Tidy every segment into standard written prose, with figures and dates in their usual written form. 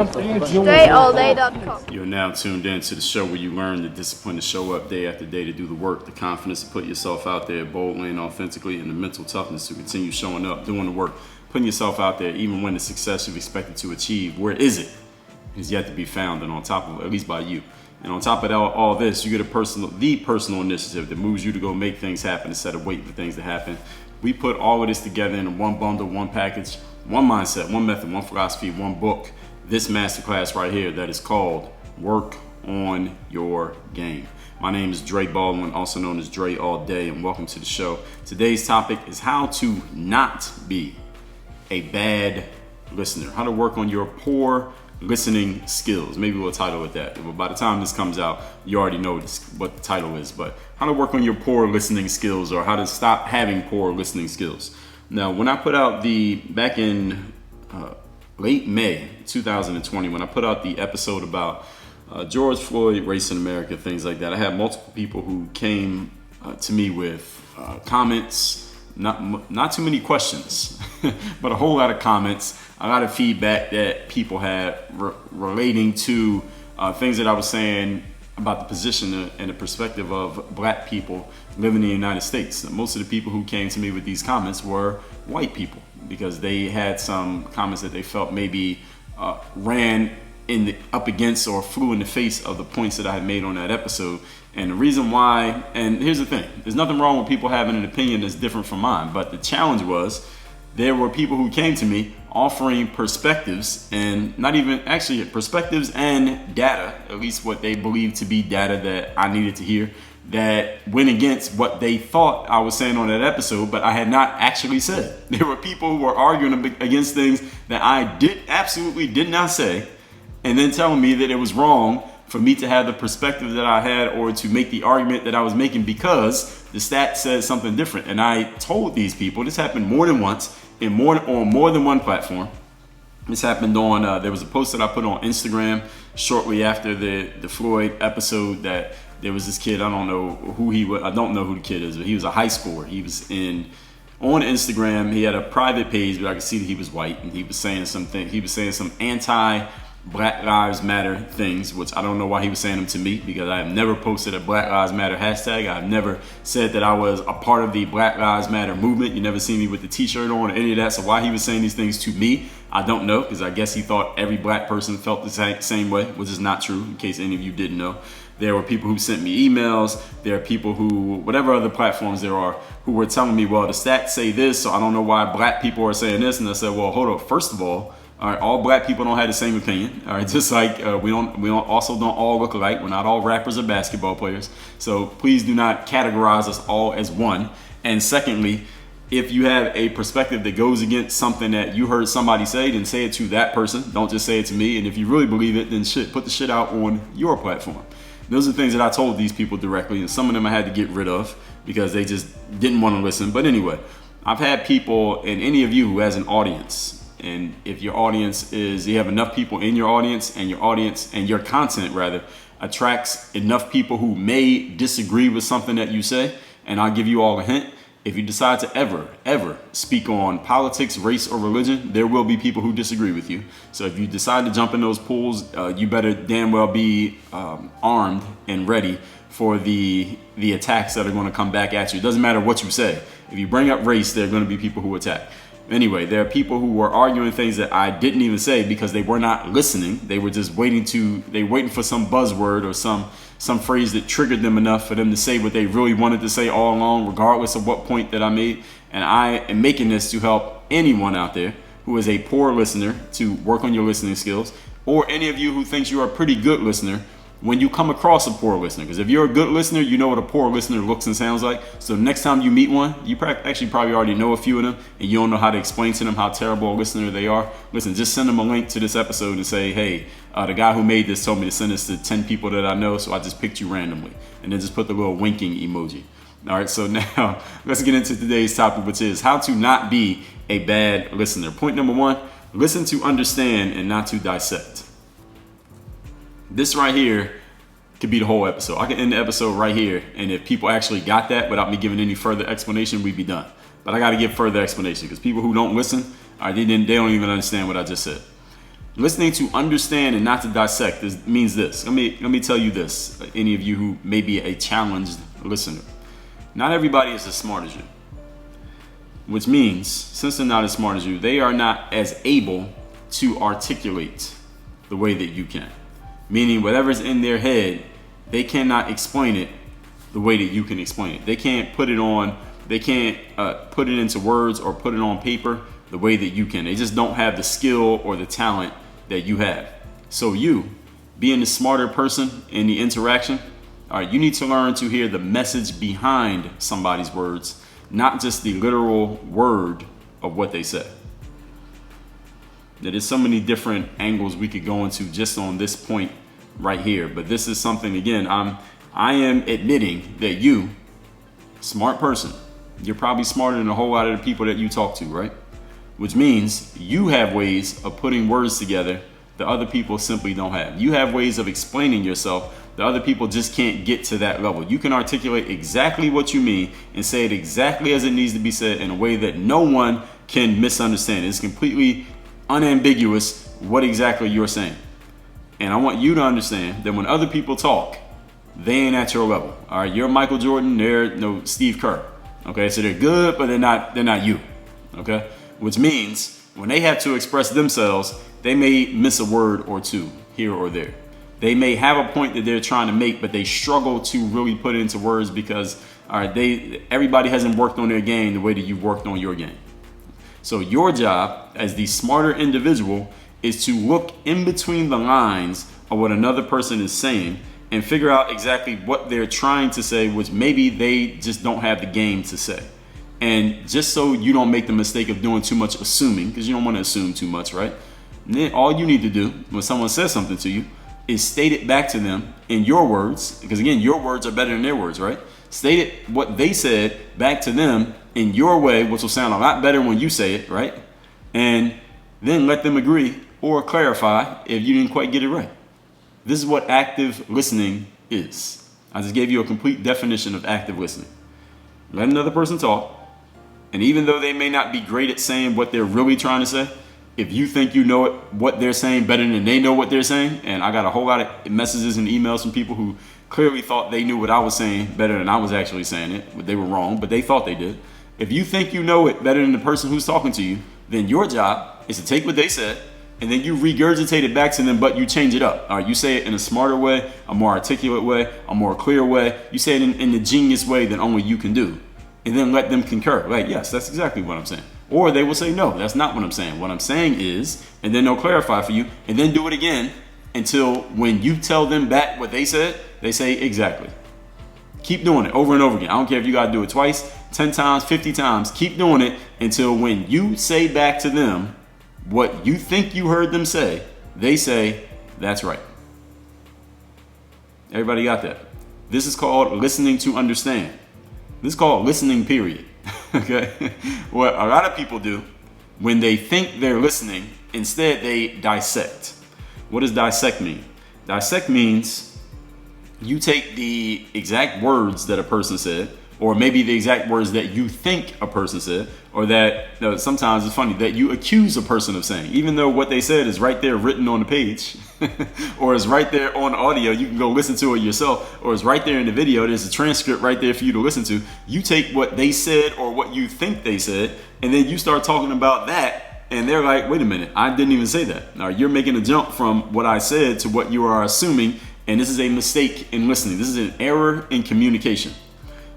DreAllDay.com. You're now tuned in to the show where you learn the discipline to show up day after day to do the work, the confidence to put yourself out there boldly and authentically, and the mental toughness to continue showing up, doing the work, putting yourself out there even when the success you've expected to achieve, where is it, is yet to be found, and on top of it, at least by you. And on top of all this, you get the personal initiative that moves you to go make things happen instead of waiting for things to happen. We put all of this together in one bundle, one package, one mindset, one method, one philosophy, one book. This masterclass right here that is called Work on Your Game. My name is Dre Baldwin, also known as Dre All Day, and welcome to the show. Today's topic is how to not be a bad listener. How to work on your poor listening skills. Maybe we'll title it that. But by the time this comes out, you already know what the title is. But how to work on your poor listening skills, or how to stop having poor listening skills. Now, when I put out back in late May 2020, when I put out the episode about George Floyd, race in America, things like that, I had multiple people who came to me with comments, not too many questions, but a whole lot of comments, a lot of feedback that people had relating to things that I was saying about the position and the perspective of black people living in the United States. Most of the people who came to me with these comments were white people, because they had some comments that they felt maybe ran up against or flew in the face of the points that I had made on that episode. And the reason why, and here's the thing, there's nothing wrong with people having an opinion that's different from mine, but the challenge was there were people who came to me offering perspectives, and not even actually perspectives and data, at least what they believed to be data that I needed to hear, that went against what they thought I was saying on that episode, but I had not actually said. There were people who were arguing against things that I absolutely did not say, and then telling me that it was wrong for me to have the perspective that I had or to make the argument that I was making because the stat says something different. And I told these people, this happened more than once on more than one platform. This happened on, there was a post that I put on Instagram shortly after the Floyd episode, that there was this kid, I don't know who he was, I don't know who the kid is, but he was a high schooler. He was on Instagram, he had a private page, but I could see that he was white, and he was saying some anti-Black Lives Matter things, which I don't know why he was saying them to me, because I have never posted a Black Lives Matter hashtag. I've never said that I was a part of the Black Lives Matter movement. You never see me with the t-shirt on or any of that. So why he was saying these things to me, I don't know, because I guess he thought every black person felt the same way, which is not true, in case any of you didn't know. There were people who sent me emails. There are people who, whatever other platforms there are, who were telling me, well, the stats say this, so I don't know why black people are saying this. And I said, well, hold up. First of all right, all black people don't have the same opinion. All right, just like we don't all look alike. We're not all rappers or basketball players. So please do not categorize us all as one. And secondly, if you have a perspective that goes against something that you heard somebody say, then say it to that person. Don't just say it to me. And if you really believe it, then put the shit out on your platform. Those are things that I told these people directly, and some of them I had to get rid of because they just didn't want to listen. But anyway, I've had people, and any of you who has an audience, and if your audience is, you have enough people in your audience, and your content rather attracts enough people who may disagree with something that you say, and I'll give you all a hint. If you decide to ever speak on politics, race, or religion, there will be people who disagree with you. So if you decide to jump in those pools, you better damn well be armed and ready for the attacks that are going to come back at you. It doesn't matter what you say. If you bring up race, there are going to be people who attack. Anyway, there are people who were arguing things that I didn't even say because they were not listening. They were just waiting for some buzzword or some phrase that triggered them enough for them to say what they really wanted to say all along, regardless of what point that I made. And I am making this to help anyone out there who is a poor listener to work on your listening skills, or any of you who thinks you're a pretty good listener when you come across a poor listener. Because if you're a good listener, you know what a poor listener looks and sounds like. So next time you meet one, you actually probably already know a few of them, and you don't know how to explain to them how terrible a listener they are. Listen, just send them a link to this episode and say, hey, the guy who made this told me to send this to 10 people that I know, so I just picked you randomly. And then just put the little winking emoji. All right, so now let's get into today's topic, which is how to not be a bad listener. Point number one, listen to understand and not to dissect. This right here could be the whole episode. I can end the episode right here, and if people actually got that without me giving any further explanation, we'd be done. But I got to give further explanation because people who don't listen, they don't even understand what I just said. Listening to understand and not to dissect means this. Let me tell you this, any of you who may be a challenged listener. Not everybody is as smart as you. Which means, since they're not as smart as you, they are not as able to articulate the way that you can. Meaning whatever's in their head, they cannot explain it the way that you can explain it. They can't put it into words or put it on paper the way that you can. They just don't have the skill or the talent that you have. So you, being the smarter person in the interaction, all right, you need to learn to hear the message behind somebody's words, not just the literal word of what they said. There's so many different angles we could go into just on this point right here. But this is something, again, I am admitting that you, smart person, you're probably smarter than a whole lot of the people that you talk to, right? Which means you have ways of putting words together that other people simply don't have. You have ways of explaining yourself that other people just can't get to that level. You can articulate exactly what you mean and say it exactly as it needs to be said in a way that no one can misunderstand. It's completely unambiguous what exactly you're saying. And I want you to understand that when other people talk, they ain't at your level. All right, you're Michael Jordan, they're no Steve Kerr. Okay, so they're good, but they're not you. Okay, which means when they have to express themselves, they may miss a word or two here or there. They may have a point that they're trying to make, but they struggle to really put it into words because, all right, everybody hasn't worked on their game the way that you've worked on your game. So your job as the smarter individual is to look in between the lines of what another person is saying and figure out exactly what they're trying to say, which maybe they just don't have the game to say. And just so you don't make the mistake of doing too much assuming, because you don't want to assume too much, right? And then all you need to do when someone says something to you is state it back to them in your words, because again, your words are better than their words, right? State it what they said back to them in your way, which will sound a lot better when you say it, right? And then let them agree or clarify if you didn't quite get it right. This is what active listening is. I just gave you a complete definition of active listening. Let another person talk, and even though they may not be great at saying what they're really trying to say, if you think you know what they're saying better than they know what they're saying, and I got a whole lot of messages and emails from people who clearly thought they knew what I was saying better than I was actually saying it, but they were wrong, but they thought they did. If you think you know it better than the person who's talking to you, then your job is to take what they said, and then you regurgitate it back to them, but you change it up. All right, you say it in a smarter way, a more articulate way, a more clear way. You say it in the genius way that only you can do. And then let them concur. Like, yes, that's exactly what I'm saying. Or they will say, no, that's not what I'm saying. What I'm saying is, and then they'll clarify for you, and then do it again until when you tell them back what they said, they say exactly. Keep doing it over and over again. I don't care if you got to do it twice, 10 times, 50 times. Keep doing it until when you say back to them what you think you heard them say, they say, that's right. Everybody got that? This is called listening to understand. This is called listening, period. Okay? What a lot of people do when they think they're listening, instead they dissect. What does dissect mean? Dissect means you take the exact words that a person said, or maybe the exact words that you think a person said, or that sometimes it's funny that you accuse a person of saying, even though what they said is right there written on the page, or is right there on audio, you can go listen to it yourself, or it's right there in the video, there's a transcript right there for you to listen to. You take what they said or what you think they said, and then you start talking about that, and they're like, wait a minute, I didn't even say that. Now you're making a jump from what I said to what you are assuming, and this is a mistake in listening. This is an error in communication.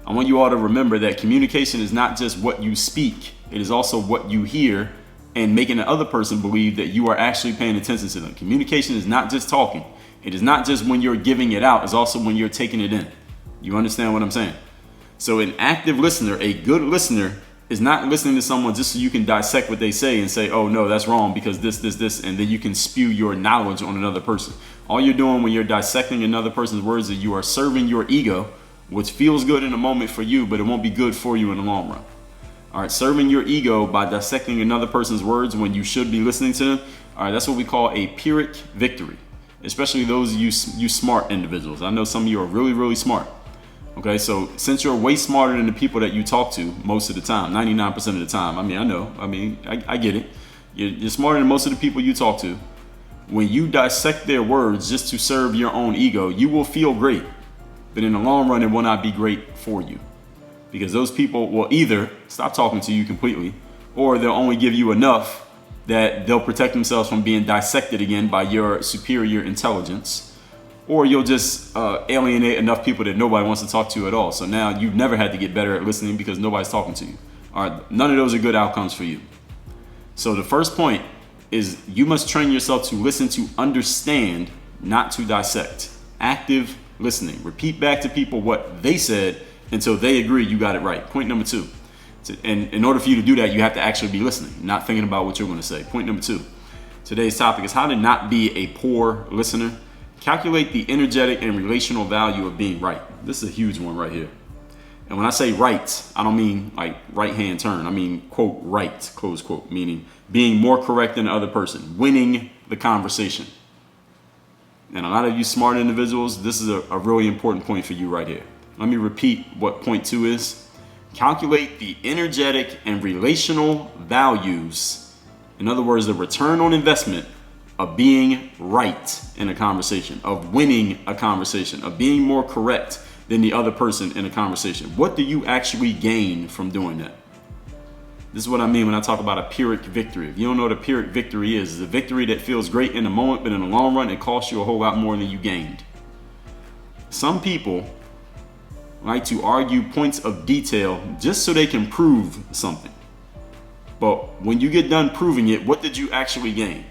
I want you all to remember that communication is not just what you speak, it is also what you hear, and making the other person believe that you are actually paying attention to them. Communication is not just talking. It is not just when you're giving it out, it's also when you're taking it in. You understand what I'm saying? So an active listener, a good listener, is not listening to someone just so you can dissect what they say and say, oh no, that's wrong because this, and then you can spew your knowledge on another person. All you're doing when you're dissecting another person's words is you are serving your ego, which feels good in the moment for you, but it won't be good for you in the long run. All right, serving your ego by dissecting another person's words when you should be listening to them. All right, that's what we call a Pyrrhic victory, especially those of you smart individuals. I know some of you are really, really smart. Okay, so since you're way smarter than the people that you talk to most of the time, 99% of the time, I get it. You're smarter than most of the people you talk to. when you dissect their words just to serve your own ego, you will feel great. But in the long run, it will not be great for you. Because those people will either stop talking to you completely, or they'll only give you enough that they'll protect themselves from being dissected again by your superior intelligence, or you'll just alienate enough people that nobody wants to talk to you at all. So now you've never had to get better at listening because nobody's talking to you. All right, none of those are good outcomes for you. So the first point is you must train yourself to listen to understand, not to dissect. Active listening. Repeat back to people what they said until they agree you got it right. Point number 2. And in order for you to do that, you have to actually be listening, not thinking about what you're going to say. Point number 2. Today's topic is how to not be a poor listener. Calculate the energetic and relational value of being right. This is a huge one right here. And when I say right, I don't mean like right hand turn. I mean, quote, right, close quote, meaning being more correct than the other person, winning the conversation. And a lot of you smart individuals, this is a really important point for you right here. Let me repeat what point 2 is. Calculate the energetic and relational values. In other words, the return on investment of being right in a conversation, of winning a conversation, of being more correct than the other person in a conversation. What do you actually gain from doing that? This is what I mean when I talk about a Pyrrhic victory. If you don't know what a Pyrrhic victory is, it's a victory that feels great in the moment, but in the long run, it costs you a whole lot more than you gained. Some people like to argue points of detail just so they can prove something. But when you get done proving it, what did you actually gain?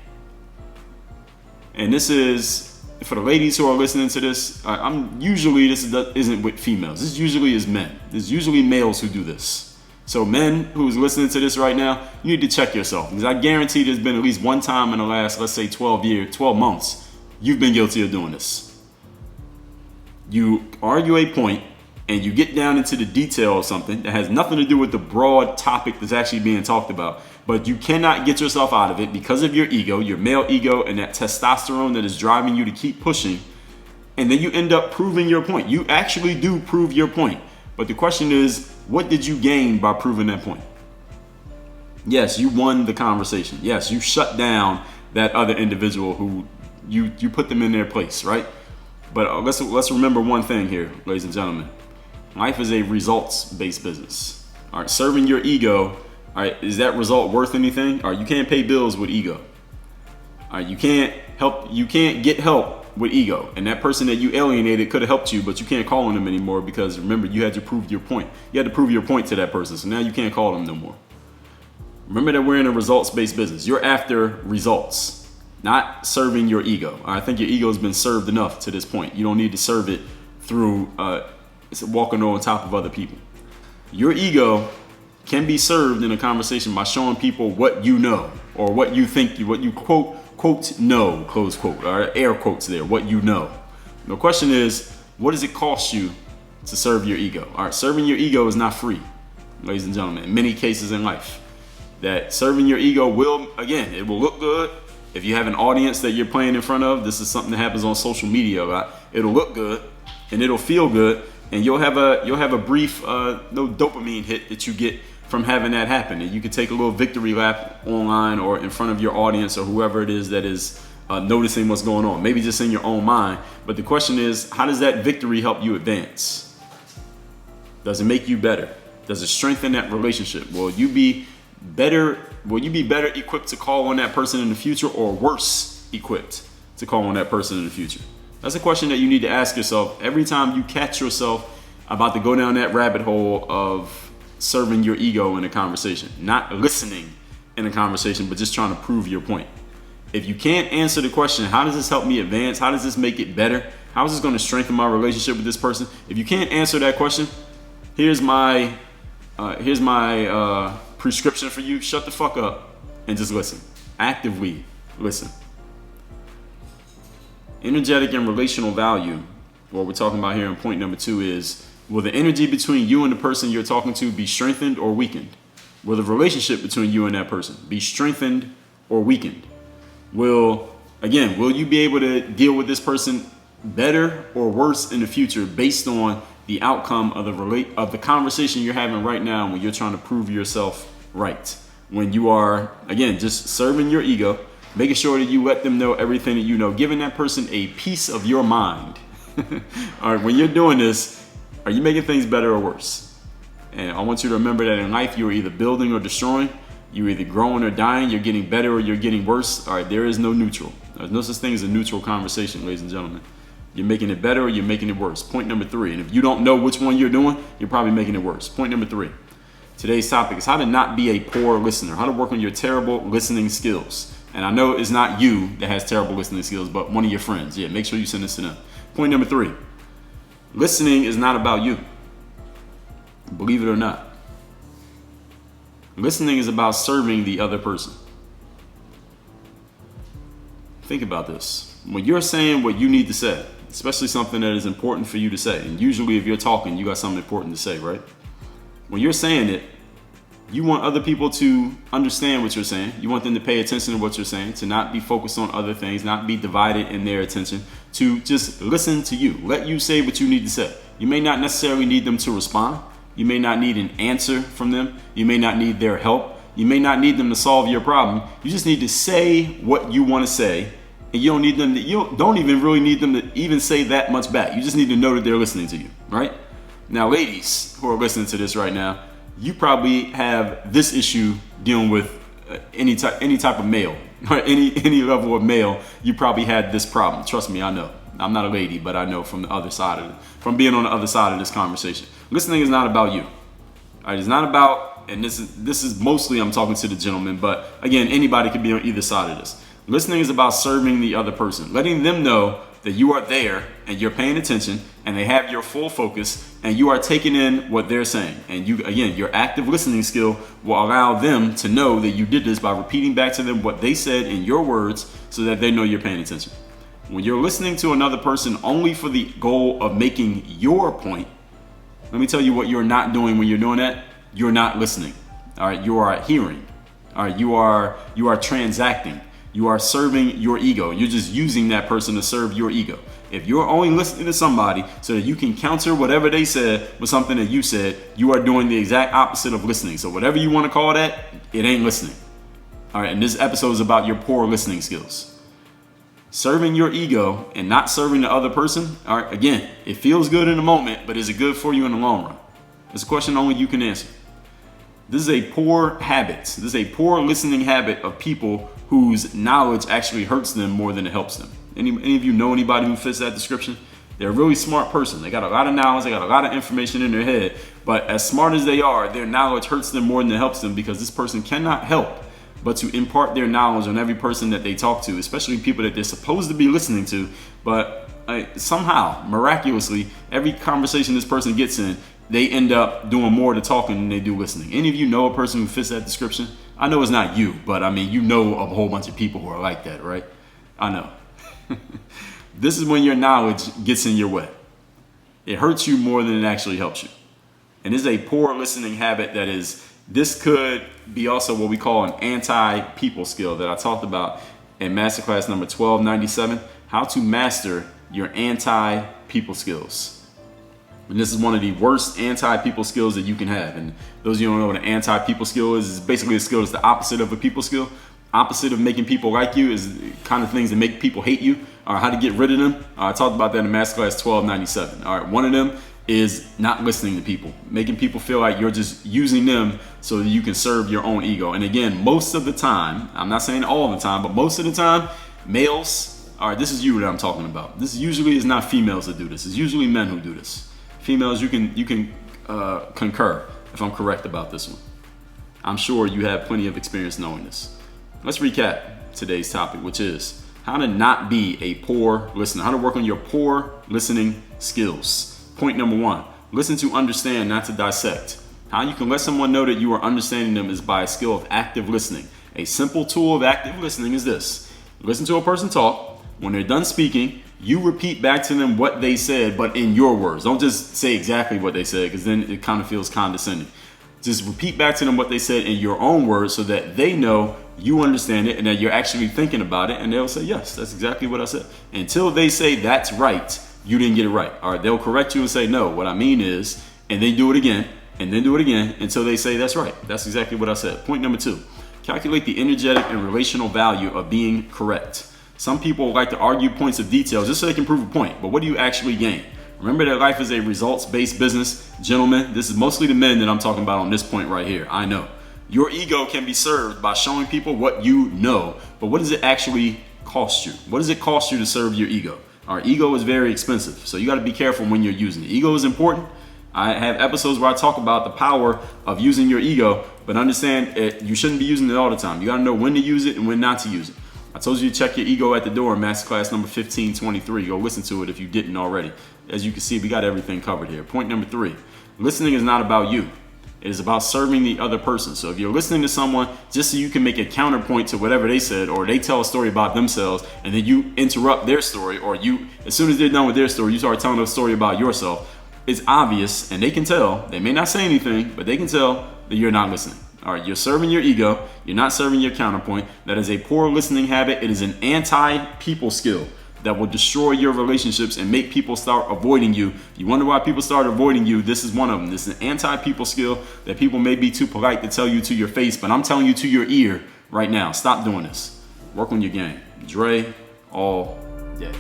And this is, for the ladies who are listening to this, this isn't with females. This usually is men. There's usually males who do this. So men who's listening to this right now, you need to check yourself. Because I guarantee there's been at least one time in the last, let's say 12 months, you've been guilty of doing this. You argue a point and you get down into the detail of something that has nothing to do with the broad topic that's actually being talked about. But you cannot get yourself out of it because of your ego, your male ego, and that testosterone that is driving you to keep pushing. And then you end up proving your point. You actually do prove your point. But the question is, what did you gain by proving that point? Yes, you won the conversation. Yes, you shut down that other individual who you put them in their place, right? But let's remember one thing here, ladies and gentlemen. Life is a results-based business. All right, serving your ego. All right, is that result worth anything? All right, you can't pay bills with ego. All right, you can't get help with ego. And that person that you alienated could have helped you, but you can't call on them anymore because remember, you had to prove your point. You had to prove your point to that person, so now you can't call them no more. Remember that we're in a results-based business. You're after results, not serving your ego. I think your ego has been served enough to this point. You don't need to serve it through walking on top of other people. Your ego can be served in a conversation by showing people what you know or what you think, what you quote know, close quote, or air quotes there, what you know. The question is, what does it cost you to serve your ego? All right, serving your ego is not free, ladies and gentlemen. In many cases in life, that serving your ego it will look good. If you have an audience that you're playing in front of, this is something that happens on social media a lot. It'll look good and it'll feel good, and you'll have a brief dopamine hit that you get from having that happen. And you can take a little victory lap online or in front of your audience or whoever it is that is noticing what's going on, maybe just in your own mind. But the question is, how does that victory help you advance? Does it make you better? Does it strengthen that relationship? Will you be better equipped to call on that person in the future, or worse equipped to call on that person in the future? That's a question that you need to ask yourself every time you catch yourself about to go down that rabbit hole of serving your ego in a conversation, not listening in a conversation, but just trying to prove your point. If you can't answer the question, how does this help me advance? How does this make it better? How is this going to strengthen my relationship with this person? If you can't answer that question, here's my prescription for you. Shut the fuck up and just listen. Actively listen. Energetic and relational value, what we're talking about here in point number 2 is, will the energy between you and the person you're talking to be strengthened or weakened? Will the relationship between you and that person be strengthened or weakened? Will you be able to deal with this person better or worse in the future based on the outcome of the conversation you're having right now when you're trying to prove yourself right? When you are, again, just serving your ego, Making sure that you let them know everything that you know, giving that person a piece of your mind. All right, when you're doing this, are you making things better or worse? And I want you to remember that in life, you're either building or destroying. You're either growing or dying. You're getting better or you're getting worse. All right, there is no neutral. There's no such thing as a neutral conversation, ladies and gentlemen. You're making it better or you're making it worse. Point number 3. And if you don't know which one you're doing, you're probably making it worse. Point number 3. Today's topic is how to not be a poor listener, how to work on your terrible listening skills. And I know it's not you that has terrible listening skills, but one of your friends. Yeah, make sure you send this to them. Point number 3. Listening is not about you. Believe it or not. Listening is about serving the other person. Think about this. When you're saying what you need to say, especially something that is important for you to say, and usually if you're talking, you got something important to say, right? When you're saying it, you want other people to understand what you're saying. You want them to pay attention to what you're saying, to not be focused on other things, not be divided in their attention, to just listen to you. Let you say what you need to say. You may not necessarily need them to respond. You may not need an answer from them. You may not need their help. You may not need them to solve your problem. You just need to say what you want to say, and you don't need them to, you don't even really need them to even say that much back. You just need to know that they're listening to you, right? Now, ladies who are listening to this right now, you probably have this issue dealing with any type of male, or any level of male. You probably had this problem. Trust me, I know. I'm not a lady, but I know from the other side of it, from being on the other side of this conversation. Listening is not about you. All right, it's not about, and this is mostly I'm talking to the gentleman, but again, anybody could be on either side of this. Listening is about serving the other person, letting them know that you are there and you're paying attention and they have your full focus and you are taking in what they're saying. And you, again, your active listening skill will allow them to know that you did this by repeating back to them what they said in your words so that they know you're paying attention. When you're listening to another person only for the goal of making your point, let me tell you what you're not doing when you're doing that. You're not listening. All right, you are hearing. All right, you are transacting. You are serving your ego. You're just using that person to serve your ego. If you're only listening to somebody so that you can counter whatever they said with something that you said, you are doing the exact opposite of listening. So whatever you want to call that, it ain't listening. All right, and this episode is about your poor listening skills. Serving your ego and not serving the other person, all right, again, it feels good in the moment, but is it good for you in the long run? It's a question only you can answer. This is a poor habit. This is a poor listening habit of people whose knowledge actually hurts them more than it helps them. Any of you know anybody who fits that description? They're a really smart person. They got a lot of knowledge. They got a lot of information in their head. But as smart as they are, their knowledge hurts them more than it helps them because this person cannot help but to impart their knowledge on every person that they talk to, especially people that they're supposed to be listening to. But somehow, miraculously, every conversation this person gets in, they end up doing more to talking than they do listening. Any of you know a person who fits that description? I know it's not you, but I mean, you know a whole bunch of people who are like that, right? I know. This is when your knowledge gets in your way. It hurts you more than it actually helps you. And this is a poor listening habit this could be also what we call an anti-people skill that I talked about in masterclass number 1297, how to master your anti-people skills. And this is one of the worst anti-people skills that you can have. And those of you who don't know what an anti-people skill is basically a skill that's the opposite of a people skill. Opposite of making people like you is the kind of things that make people hate you, or how to get rid of them. I talked about that in masterclass 1297. All right, one of them is not listening to people, making people feel like you're just using them so that you can serve your own ego. And again, most of the time, I'm not saying all the time, but most of the time, males, all right, this is you that I'm talking about. This usually is not females that do this. It's usually men who do this. Females, you can concur if I'm correct about this one. I'm sure you have plenty of experience knowing this. Let's recap today's topic, which is how to not be a poor listener, how to work on your poor listening skills. Point number 1, listen to understand, not to dissect. How you can let someone know that you are understanding them is by a skill of active listening. A simple tool of active listening is this. Listen to a person talk. When they're done speaking, you repeat back to them what they said, but in your words. Don't just say exactly what they said, because then it kind of feels condescending. Just repeat back to them what they said in your own words so that they know you understand it and that you're actually thinking about it, and they'll say, yes, that's exactly what I said. Until they say that's right, you didn't get it right. All right, they'll correct you and say, no, what I mean is, and then do it again, and then do it again until they say that's right. That's exactly what I said. Point number 2, Calculate the energetic and relational value of being correct. Some people like to argue points of detail just so they can prove a point, but what do you actually gain? Remember that life is a results-based business. Gentlemen, this is mostly the men that I'm talking about on this point right here. I know. Your ego can be served by showing people what you know, but what does it actually cost you? What does it cost you to serve your ego? Our ego is very expensive, so you got to be careful when you're using it. Ego is important. I have episodes where I talk about the power of using your ego, but understand you shouldn't be using it all the time. You got to know when to use it and when not to use it. I told you to check your ego at the door in masterclass number 1523. Go listen to it if you didn't already. As you can see, we got everything covered here. Point number 3, listening is not about you. It is about serving the other person. So if you're listening to someone just so you can make a counterpoint to whatever they said, or they tell a story about themselves and then you interrupt their story, or you, as soon as they're done with their story, you start telling a story about yourself, it's obvious and they can tell. They may not say anything, but they can tell that you're not listening. All right, you're serving your ego. You're not serving your counterpoint. That is a poor listening habit. It is an anti-people skill that will destroy your relationships and make people start avoiding you. You wonder why people start avoiding you? This is one of them. This is an anti-people skill that people may be too polite to tell you to your face, but I'm telling you to your ear right now. Stop doing this. Work on your game. Dre all day.